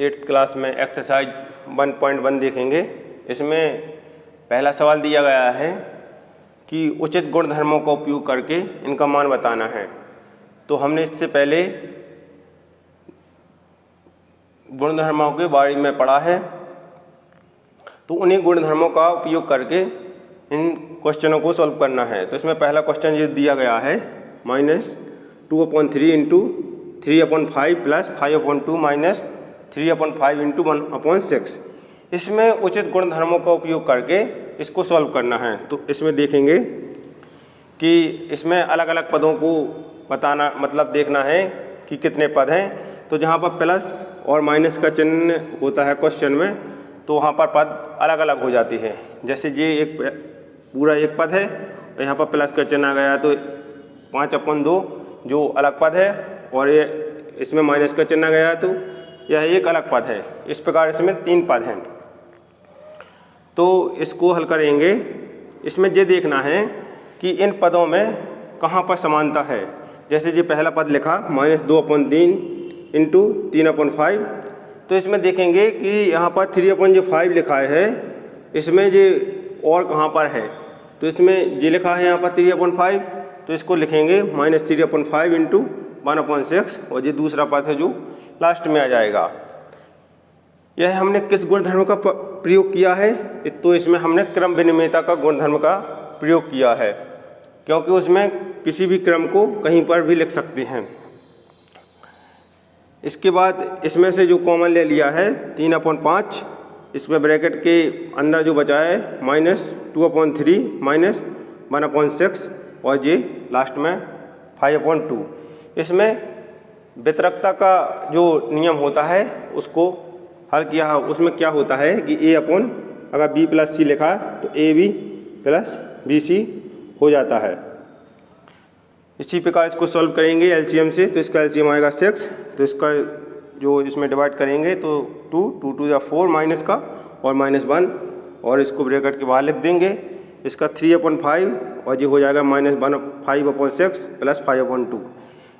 8th class में exercise 1.1 देखेंगे। इसमें पहला सवाल दिया गया है कि उचित गुणधर्मों का उपयोग करके इनका मान बताना है। तो हमने इससे पहले गुणधर्मों के बारे में पढ़ा है, तो उन्हीं गुणधर्मों का उपयोग करके इन क्वेश्चनों को सॉल्व करना है। तो इसमें पहला क्वेश्चन ये दिया गया है -2/3 इंटू 3/5 प्लस 5/2 माइनस 3/5 इंटू 1/6। इसमें उचित गुणधर्मों का उपयोग करके इसको सॉल्व करना है। तो इसमें देखेंगे कि इसमें अलग अलग पदों को बताना, मतलब देखना है कि कितने पद हैं। तो जहाँ पर प्लस और माइनस का चिन्ह होता है क्वेश्चन में, तो वहाँ पर पद अलग अलग हो जाती है। जैसे ये एक पूरा एक पद है और यहाँ पर प्लस का चिन्ह आ गया, तो 5/2 जो अलग पद है, और ये इसमें माइनस का चिन्ह गया तो यह एक अलग पद है। इस प्रकार इसमें 3 पद हैं। तो इसको हल करेंगे। इसमें ये देखना है कि इन पदों में कहाँ पर समानता है। जैसे ये पहला पद लिखा -2/3 इंटू 3/5, तो इसमें देखेंगे कि यहाँ पर 3/5 लिखा है, इसमें ये और कहाँ पर है। तो इसमें ये लिखा है यहाँ पर 3/5, तो इसको लिखेंगे -3/5 इंटू 1/6, और ये दूसरा पद है जो लास्ट में आ जाएगा। यह हमने किस गुणधर्म का प्रयोग किया है? तो इसमें हमने क्रम विनिमयता का गुणधर्म का प्रयोग किया है, क्योंकि उसमें किसी भी क्रम को कहीं पर भी लिख सकते हैं। इसके बाद इसमें से जो कॉमन ले लिया है 3/5, इसमें ब्रैकेट के अंदर जो बचा है -2/3 माइनस 1/6, और ये लास्ट में 5/2। इसमें व्यतिरकता का जो नियम होता है उसको हल किया। उसमें क्या होता है कि अगर b प्लस सी लिखा तो AB प्लस BC हो जाता है। इसी प्रकार इसको सॉल्व करेंगे एलसीएम से। तो इसका एलसीएम आएगा 6, तो इसका जो इसमें डिवाइड करेंगे तो 2 2 4 माइनस का और -1, और इसको ब्रैकेट के बाहर लिख देंगे। इसका 3/5 और ये हो जाएगा -5/6 प्लस 5/2।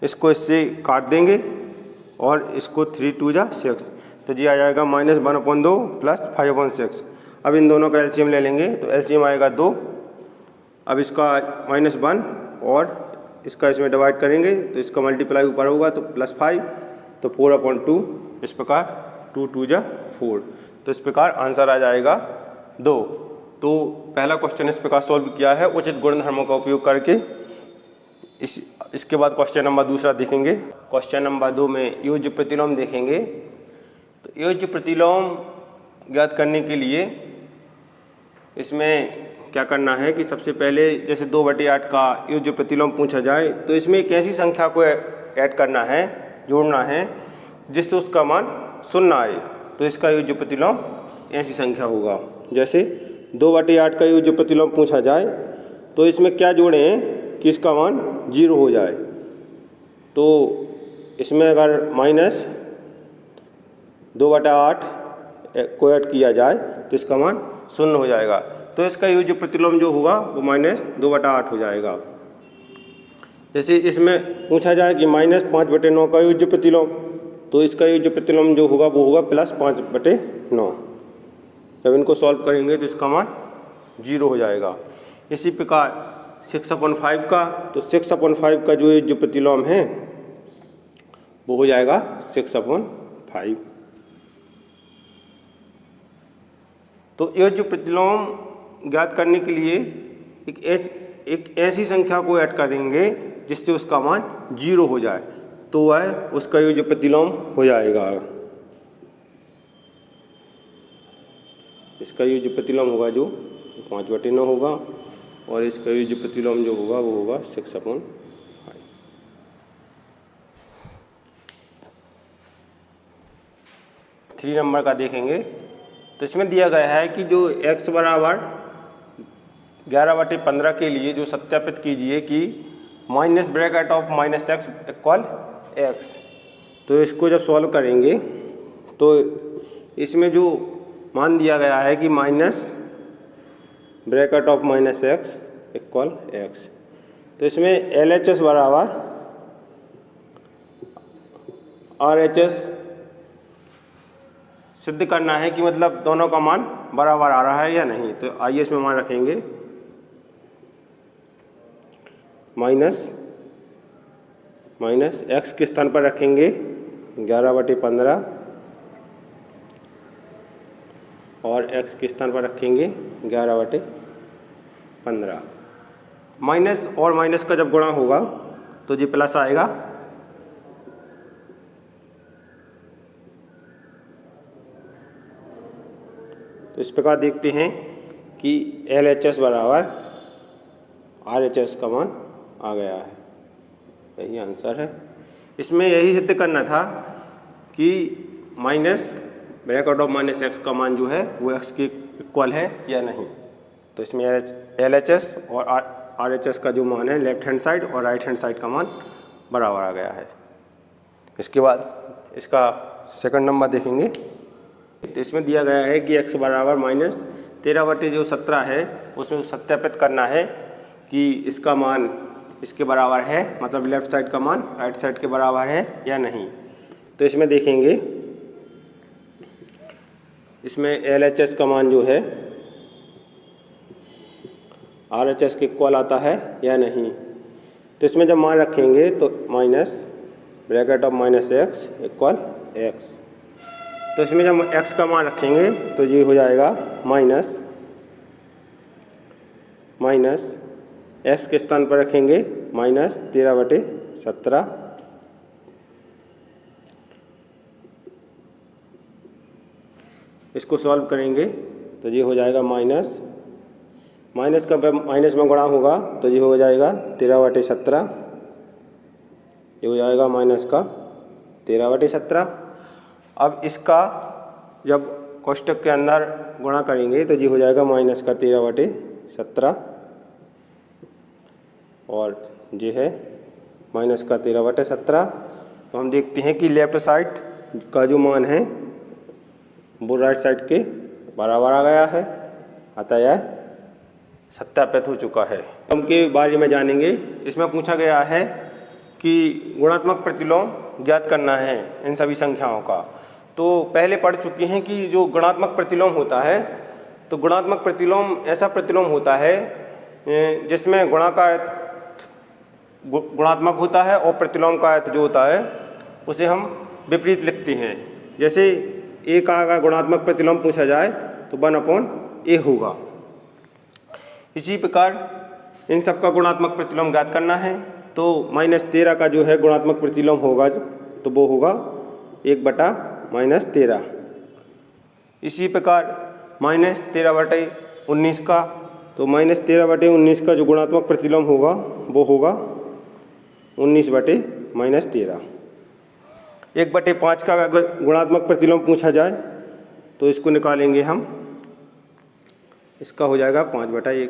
इसको इससे काट देंगे और इसको 3 2 6, तो ये आ जाएगा -1/2 प्लस 5/6। अब इन दोनों का एलसीएम ले लेंगे, तो एलसीएम आएगा 2। अब इसका -1 और इसका इसमें डिवाइड करेंगे तो इसका मल्टीप्लाई ऊपर होगा तो +5, तो 4/2। इस प्रकार 2 2 4, तो इस प्रकार आंसर आ जाएगा 2। तो पहला क्वेश्चन इस प्रकार सॉल्व किया है उचित गुणधर्मों का उपयोग करके। इसके बाद क्वेश्चन नंबर दूसरा देखेंगे। क्वेश्चन नंबर 2 में योज्य प्रतिलोम देखेंगे। तो योज्य प्रतिलोम ज्ञात करने के लिए इसमें क्या करना है कि सबसे पहले जैसे 2/8 का योज्य प्रतिलोम पूछा जाए, तो इसमें एक ऐसी संख्या को ऐड करना है, जोड़ना है, जिससे उसका मान 0 आए। तो इसका योज्य प्रतिलोम ऐसी संख्या होगा। जैसे 2/8 का योज्य प्रतिलोम पूछा जाए, तो इसमें क्या जोड़ें कि इसका मान 0 हो जाए। तो इसमें अगर -2/8 को ऐड किया जाए तो इसका मान 0 हो जाएगा। तो इसका योज्य प्रतिलोम जो होगा वो -2/8 हो जाएगा। जैसे इसमें पूछा जाए कि -5/9 का योज्य प्रतिलोम, तो इसका योज्य प्रतिलोम जो होगा वो होगा +5/9। जब इनको सॉल्व करेंगे तो इसका मान 0 हो जाएगा। इसी प्रकार 6/5 का, तो 6/5 का जो योज्य प्रतिलोम है वो हो जाएगा 6/5। तो योज्य प्रतिलोम ज्ञात करने के लिए एक ऐसी संख्या को ऐड करेंगे जिससे उसका मान 0 हो जाए, तो वह उसका योज्य प्रतिलोम हो जाएगा। इसका योज्य प्रतिलोम होगा जो 5/9 होगा, और इसका योज्य प्रतिलोम जो होगा वो होगा 6/5। 3 नंबर का देखेंगे। तो इसमें दिया गया है कि जो x बराबर 11/15 के लिए जो सत्यापित कीजिए कि minus bracket of -x equal x। तो इसको जब सॉल्व करेंगे तो इसमें जो मान दिया गया है कि minus bracket of -x equal x, तो इसमें LHS बराबर RHS सिद्ध करना है कि मतलब दोनों का मान बराबर आ रहा है या नहीं। तो आइए इसमें मान रखेंगे माइनस एक्स के स्थान पर रखेंगे 11/15 और एक्स के स्थान पर रखेंगे 11/15। माइनस और माइनस का जब गुणा होगा तो जी प्लस आएगा। तो इस प्रकार देखते हैं कि LHS बराबर RHS का मान आ गया है। यही आंसर है। इसमें यही सिद्ध करना था कि minus bracket of minus x का मान जो है वो एक्स के इक्वल है या नहीं। तो इसमें LHS और RHS का जो मान है लेफ्ट हैंड साइड और राइट हैंड साइड का मान बराबर आ गया है। इसके बाद इसका सेकंड नंबर देखेंगे। तो इसमें दिया गया है कि x बराबर -13/17 है, उसमें सत्यापित करना है कि इसका मान इसके बराबर है, मतलब लेफ्ट साइड का मान राइट साइड के बराबर है या नहीं। तो इसमें देखेंगे, इसमें LHS का मान जो है RHS के इक्वल आता है या नहीं। तो इसमें जब मान रखेंगे तो minus bracket of minus x equal x. तो इसमें जब x का मान रखेंगे तो ये हो जाएगा माइनस x के स्थान पर रखेंगे -13/17। इसको सॉल्व करेंगे तो ये हो जाएगा माइनस का माइनस में गुणा होगा तो ये हो जाएगा 13/17। ये हो जाएगा माइनस का 13/17। अब इसका जब कोष्टक के अंदर गुणा करेंगे तो ये हो जाएगा माइनस का 13/17 और ये है माइनस का 13/17। तो हम देखते हैं कि लेफ्ट साइड का जो मान है वो राइट साइड के बराबर आ गया है, अतः यह सत्यापित हो चुका है। हम के बारे में जानेंगे। इसमें पूछा गया है कि गुणात्मक प्रतिलोम ज्ञात करना है इन सभी संख्याओं का। तो पहले पढ़ चुके हैं कि जो गुणात्मक प्रतिलोम होता है, तो गुणात्मक प्रतिलोम ऐसा प्रतिलोम होता है जिसमें गुणा का अर्थ गुणात्मक होता है और प्रतिलोम का अर्थ जो होता है उसे हम विपरीत लिखते हैं। जैसे a का अगर गुणात्मक प्रतिलोम पूछा जाए तो 1/a होगा। इसी प्रकार इन सब का गुणात्मक प्रतिलोम ज्ञात करना है। तो -13 का जो है गुणात्मक प्रतिलोम होगा तो वो होगा 1/-13। इसी प्रकार -13/19 का, तो -13/19 का जो गुणात्मक प्रतिलोम होगा वो होगा 19/-13। 1/5 का अगर गुणात्मक प्रतिलोम पूछा जाए तो इसको निकालेंगे हम, इसका हो जाएगा 5/1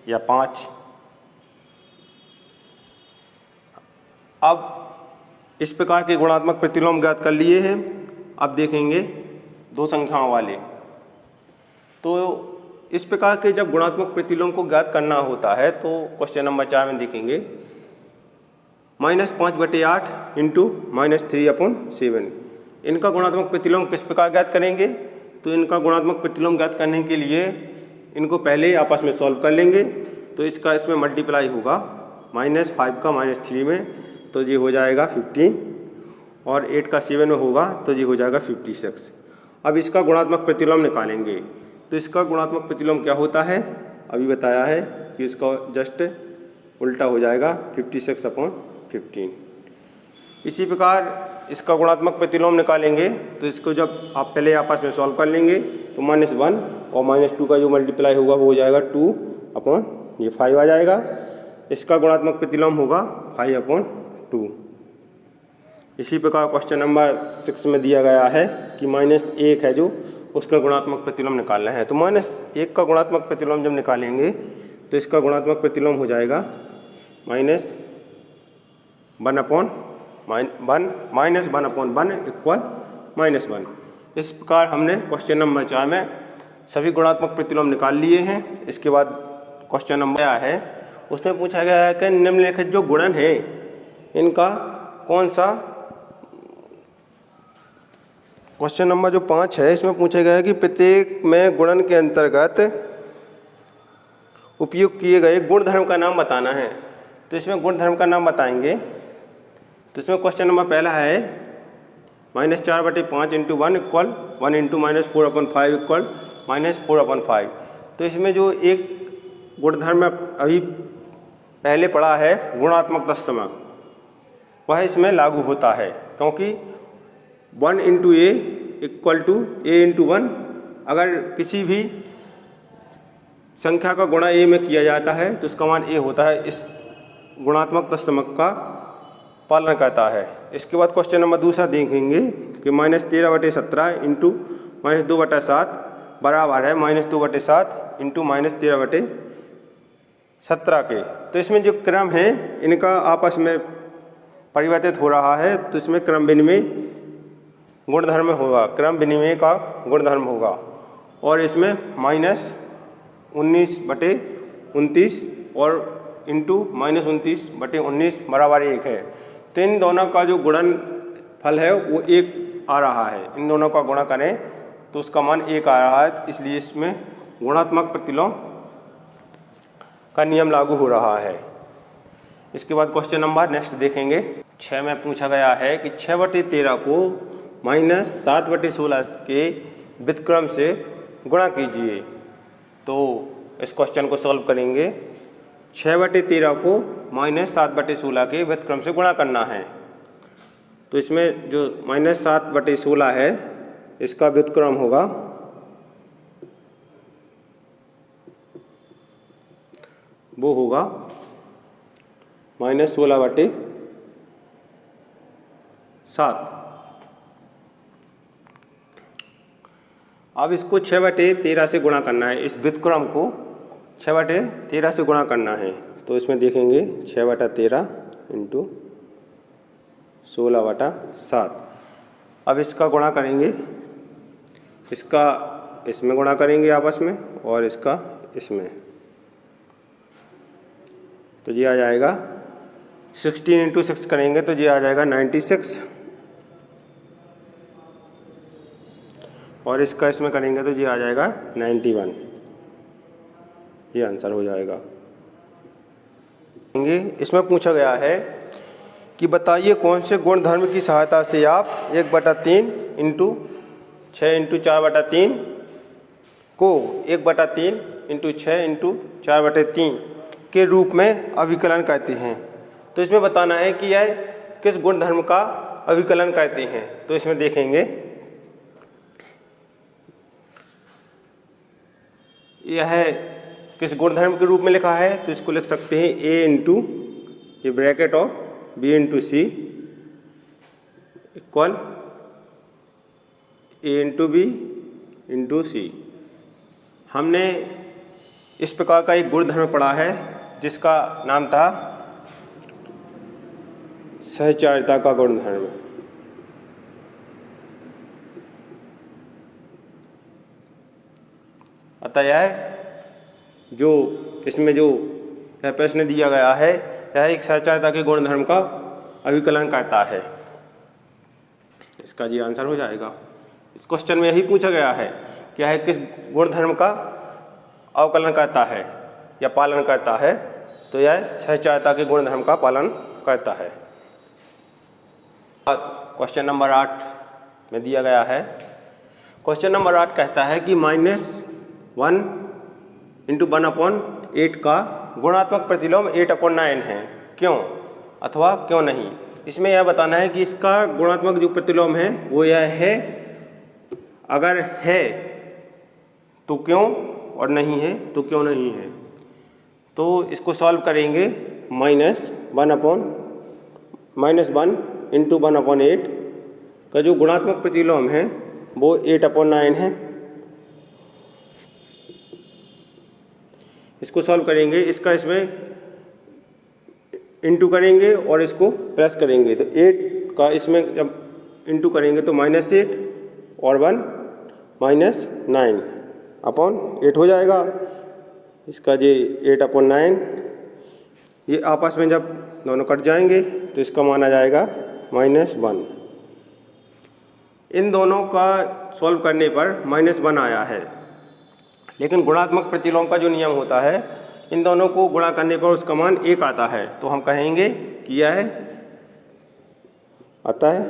या 5। अब इस प्रकार के गुणात्मक प्रतिलोम ज्ञात कर लिए हैं। अब देखेंगे दो संख्याओं वाले। तो इस प्रकार के जब गुणात्मक प्रतिलोम को ज्ञात करना होता है तो क्वेश्चन नंबर 4 में देखेंगे -5/8 इंटू -3/7। इनका गुणात्मक प्रतिलोम किस प्रकार ज्ञात करेंगे। तो इनका गुणात्मक प्रतिलोम ज्ञात करने के लिए इनको पहले आपस में सॉल्व कर लेंगे। तो इसका इसमें मल्टीप्लाई होगा -5 का -3 में, तो ये हो जाएगा 15 और 8 का 7 में होगा तो ये हो जाएगा 56। अब इसका गुणात्मक प्रतिलोम निकालेंगे। तो इसका गुणात्मक प्रतिलोम क्या होता है, अभी बताया है कि इसका जस्ट उल्टा हो जाएगा 56/15। इसी प्रकार इसका गुणात्मक प्रतिलोम निकालेंगे तो इसको जब आप पहले आपस में सॉल्व कर लेंगे तो -1 और -2 का जो मल्टीप्लाई होगा वो हो जाएगा 2/5 आ जाएगा। इसका गुणात्मक प्रतिलोम होगा 5/2। इसी प्रकार क्वेश्चन नंबर 6 में दिया गया है कि -1 है जो उसका गुणात्मक प्रतिलोम निकालना है। तो -1 का गुणात्मक प्रतिलोम जब निकालेंगे तो इसका गुणात्मक प्रतिलोम हो जाएगा -1/1 इक्वल -1। इस प्रकार हमने क्वेश्चन नंबर 4 में सभी गुणात्मक प्रतिलोम निकाल लिए हैं। इसके बाद क्वेश्चन नंबर है उसमें पूछा गया है कि निम्नलिखित जो गुणन है इनका क्वेश्चन नंबर जो 5 है इसमें पूछा गया है कि प्रत्येक में गुणन के अंतर्गत उपयोग किए गए गुणधर्म का नाम बताना है। तो इसमें गुणधर्म का नाम बताएंगे। तो इसमें क्वेश्चन नंबर पहला है -4/5 × 1 इक्वल 1 × -4/5 इक्वल -4/5। तो इसमें जो एक गुणधर्म अभी पहले पढ़ा है गुणात्मक दशमलव, वह इसमें लागू होता है, क्योंकि 1 × a इक्वल टू a × 1। अगर किसी भी संख्या का गुणा a में किया जाता है तो उसका मान a होता है, इस गुणात्मक दशमलव का पालन करता है। इसके बाद क्वेश्चन नंबर दूसरा देखेंगे कि -13/17 × -2/7 बराबर है -2/7 × -13/17 के। तो इसमें जो क्रम है इनका आपस में परिवर्तित हो रहा है, तो इसमें क्रम विनिमय गुणधर्म होगा, क्रम विनिमय का गुणधर्म होगा। और इसमें -19/29 और इंटू -29/19 बराबर 1 है। तो इन दोनों का जो गुणन फल है वो 1 आ रहा है। इन दोनों का गुणा करें तो उसका मान 1 आ रहा है, इसलिए इसमें गुणात्मक प्रतिलोम का नियम लागू हो रहा है। इसके बाद क्वेश्चन नंबर नेक्स्ट देखेंगे। 6 में पूछा गया है कि 6/13 को -7/16 के व्युत्क्रम से गुणा कीजिए। तो इस क्वेश्चन को सॉल्व करेंगे। 6/13 को -7/16 के व्युत्क्रम से गुणा करना है। तो इसमें जो -7/16 है इसका व्युत्क्रम होगा वो होगा -16/7। अब इसको 6/13 से गुणा करना है, इस व्युत्क्रम को 6/13 से गुणा करना है। तो इसमें देखेंगे 6/13 × 16/7। अब इसका गुणा करेंगे, इसका इसमें गुणा करेंगे आपस में और इसका इसमें, तो ये आ जाएगा 16 × 6 करेंगे तो ये आ जाएगा 96, और इसका इसमें करेंगे तो ये आ जाएगा 91। ये आंसर हो जाएगा। इसमें पूछा गया है कि बताइए कौन से गुणधर्म की सहायता से आप 1/3 × 6 × 4/3 को 1/3 × 6 × 4/3 के रूप में अभिकलन करते हैं। तो इसमें बताना है कि यह किस गुणधर्म का अभिकलन करते हैं। तो इसमें देखेंगे यह किस गुणधर्म के रूप में लिखा है, तो इसको लिख सकते हैं a × ये bracket of b × c equal a × b × c। हमने इस प्रकार का एक गुणधर्म पढ़ा है जिसका नाम था सहचारिता का गुणधर्म। अतः यह जो इसमें जो प्रश्न दिया गया है यह एक सहचारिता के गुणधर्म का अभिकलन करता है। इसका जी आंसर हो जाएगा। इस क्वेश्चन में यही पूछा गया है कि यह किस गुणधर्म का अवकलन करता है या पालन करता है, तो यह सहचारिता के गुणधर्म का पालन करता है। क्वेश्चन नंबर 8 में दिया गया है। क्वेश्चन नंबर 8 कहता है कि -1 × 1/8 का गुणात्मक प्रतिलोम 8/9 है, क्यों अथवा क्यों नहीं। इसमें यह बताना है कि इसका गुणात्मक जो प्रतिलोम है वो यह है, अगर है तो क्यों और नहीं है तो क्यों नहीं है। तो इसको सॉल्व करेंगे। -1 × 1/8 का जो गुणात्मक प्रतिलोम है वो 8/9 है। इसको सॉल्व करेंगे, इसका इसमें इंटू करेंगे और इसको प्लस करेंगे। तो 8 का इसमें जब इंटू करेंगे तो -8 और 1 -9/8 हो जाएगा। इसका ये 8/9 ये आपस में जब दोनों कट जाएंगे तो इसका मान आ जाएगा -1। इन दोनों का सॉल्व करने पर -1 आया है, लेकिन गुणात्मक प्रतिलोम का जो नियम होता है इन दोनों को गुणा करने पर उसका मान 1 आता है, तो हम कहेंगे कि यह आता है,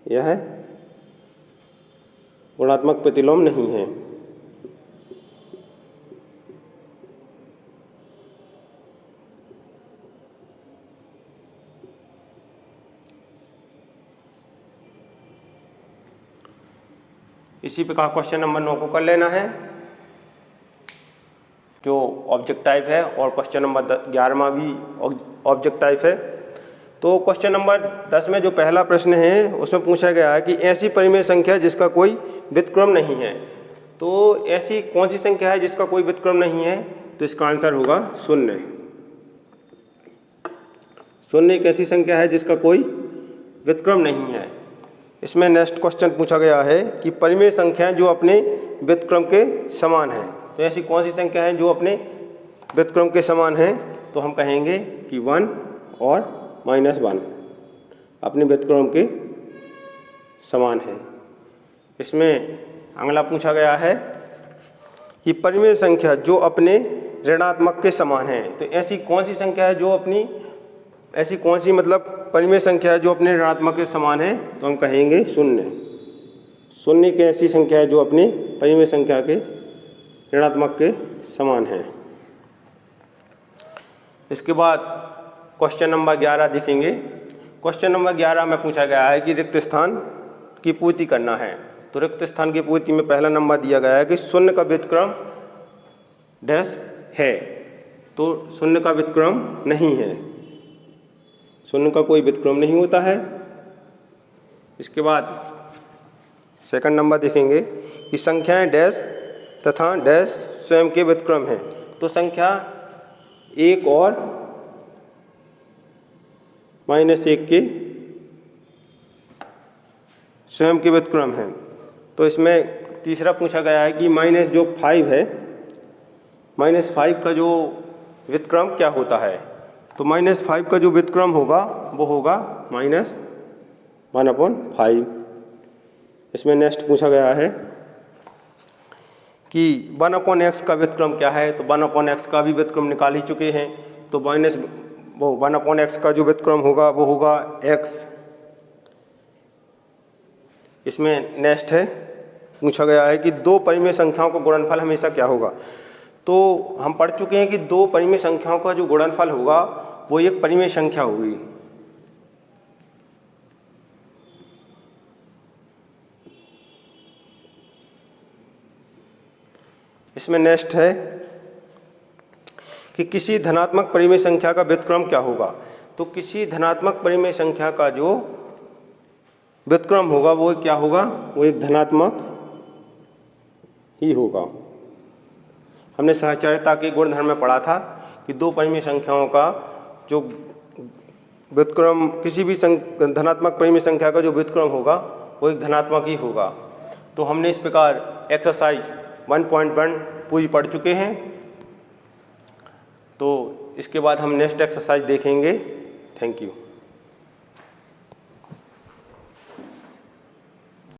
यह गुणात्मक प्रतिलोम नहीं है। इसी प्रकार क्वेश्चन नंबर 9 को कर लेना है जो ऑब्जेक्ट टाइप है, और क्वेश्चन नंबर 11वां भी ऑब्जेक्ट टाइप है। तो क्वेश्चन नंबर 10 में जो पहला प्रश्न है उसमें पूछा गया है कि ऐसी परिमेय संख्या जिसका कोई व्युत्क्रम नहीं है। तो ऐसी कौन सी संख्या है जिसका कोई व्युत्क्रम नहीं है? तो इसका आंसर होगा 0। 0 एक ऐसी संख्या है जिसका कोई व्युत्क्रम नहीं है। इसमें नेक्स्ट क्वेश्चन पूछा गया है कि परिमेय संख्याएं जो अपने व्युत्क्रम के समान है। तो ऐसी कौन सी संख्या है जो अपने व्युत्क्रम के समान है? तो हम कहेंगे कि 1 और -1 अपने व्युत्क्रम के समान है। इसमें अगला पूछा गया है कि परिमेय संख्या जो अपने ऋणात्मक के समान है। तो ऐसी कौन सी संख्या है जो अपनी ऐसी कौन सी मतलब परिमेय संख्या है जो अपने ऋणात्मक के समान है? तो हम कहेंगे 0। 0 एक ऐसी संख्या है जो अपनी परिमेय संख्या के ऋणात्मक के समान है। इसके बाद क्वेश्चन नंबर 11 देखेंगे। क्वेश्चन नंबर 11 में पूछा गया है कि रिक्त स्थान की पूर्ति करना है। तो रिक्त स्थान की पूर्ति में पहला नंबर दिया गया है कि 0 का व्युत्क्रम डैश है। तो 0 का व्युत्क्रम नहीं है, 0 का कोई व्युत्क्रम नहीं होता है। इसके बाद सेकंड नंबर देखेंगे कि संख्याएं डैश तथा डैश स्वयं के व्युत्क्रम हैं। तो संख्या 1 और -1 के स्वयं के व्युत्क्रम हैं। तो इसमें तीसरा पूछा गया है कि -5 है, -5 का जो व्युत्क्रम क्या होता है? तो -5 का जो व्युत्क्रम होगा वो होगा -1/5। इसमें नेक्स्ट पूछा गया है कि 1/x का व्युत्क्रम क्या है? तो 1/x का भी व्युत्क्रम निकाल ही चुके हैं। तो 1/x का जो व्युत्क्रम होगा वो होगा x। इसमें नेक्स्ट है पूछा गया है कि 2 परिमेय संख्याओं का गुणनफल हमेशा क्या होगा? तो हम पढ़ चुके हैं कि 2 परिमेय संख्याओं का जो गुणनफल होगा वो एक परिमेय संख्या होगी। इसमें नेक्स्ट है कि किसी धनात्मक परिमेय संख्या का व्युत्क्रम क्या होगा? तो किसी धनात्मक परिमेय संख्या का जो व्युत्क्रम होगा वो क्या होगा? वो एक धनात्मक ही होगा। हमने सहचर्यता के गुणधर्म में पढ़ा था कि 2 परिमेय संख्याओं का जो व्युत्क्रम किसी भी धनात्मक परिमेय संख्या का जो व्युत्क्रम होगा वो एक धनात्मक ही होगा। तो हमने इस प्रकार एक्सरसाइज 1.1 पूरी पढ़ चुके हैं। तो इसके बाद हम नेक्स्ट एक्सरसाइज देखेंगे। Thank you.